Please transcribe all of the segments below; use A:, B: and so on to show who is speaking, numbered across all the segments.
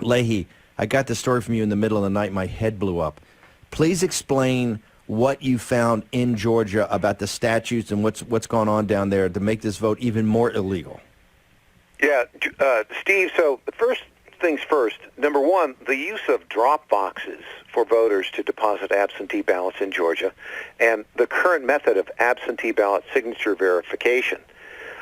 A: Leahy, I got the story from you in the middle of the night. My head blew up. Please explain what you found in Georgia about the statutes and what's going on down there to make this vote even more illegal.
B: Yeah, Steve, so the first things first. Number one, the use of drop boxes for voters to deposit absentee ballots in Georgia and the current method of absentee ballot signature verification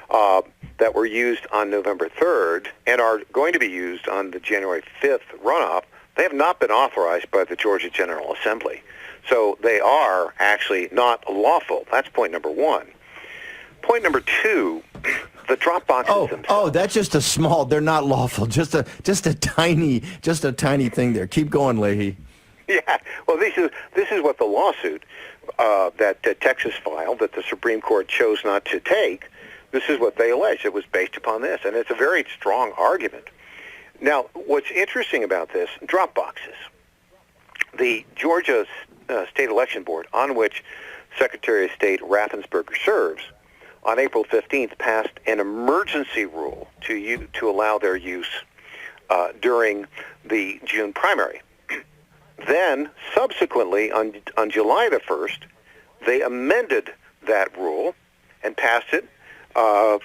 B: that were used on November 3rd and are going to be used on the January 5th runoff, they have not been authorized by the Georgia General Assembly. So they are actually not lawful. That's point number one. Point number two, the drop boxes themselves.
A: Oh, that's just a small, they're not lawful. Just a tiny thing there. Keep going, Leahy.
B: Yeah, well, this is what the lawsuit that Texas filed that the Supreme Court chose not to take. This is what they allege. It was based upon this, and it's a very strong argument. Now, what's interesting about this, drop boxes. The Georgia State Election Board, on which Secretary of State Raffensperger serves, on April 15th passed an emergency rule to allow their use during the June primary. Then, subsequently, on July the 1st, they amended that rule and passed it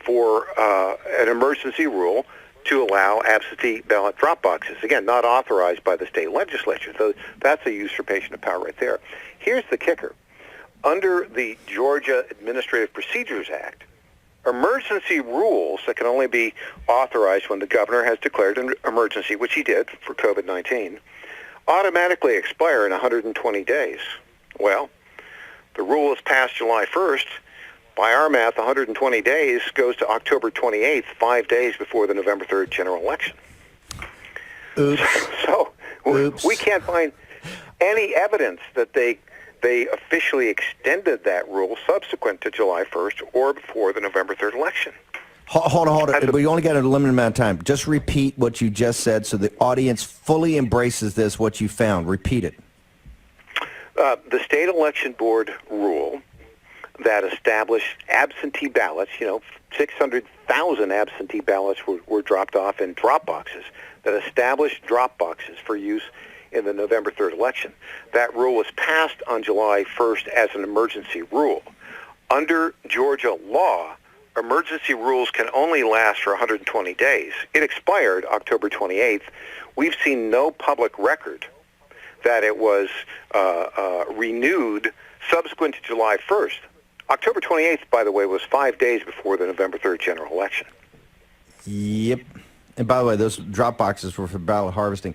B: for an emergency rule to allow absentee ballot drop boxes. Again, not authorized by the state legislature. So that's a usurpation of power right there. Here's the kicker. Under the Georgia Administrative Procedures Act, emergency rules that can only be authorized when the governor has declared an emergency, which he did for COVID-19, automatically expire in 120 days. Well, the rule was passed July 1st. By our math, 120 days goes to October 28th, 5 days before the November 3rd general election.
A: Oops.
B: So
A: Oops.
B: we can't find any evidence that they officially extended that rule subsequent to July 1st or before the November 3rd election.
A: Hold on. We only got a limited amount of time. Just repeat what you just said so the audience fully embraces this, what you found. Repeat it.
B: The State Election Board rule that established absentee ballots, 600,000 absentee ballots were dropped off in drop boxes, that established drop boxes for use in the November 3rd election. That rule was passed on July 1st as an emergency rule. Under Georgia law, emergency rules can only last for 120 days. It expired October 28th. We've seen no public record that it was renewed subsequent to July 1st. October 28th, by the way, was 5 days before the November 3rd general election.
A: Yep. And by the way, those drop boxes were for ballot harvesting.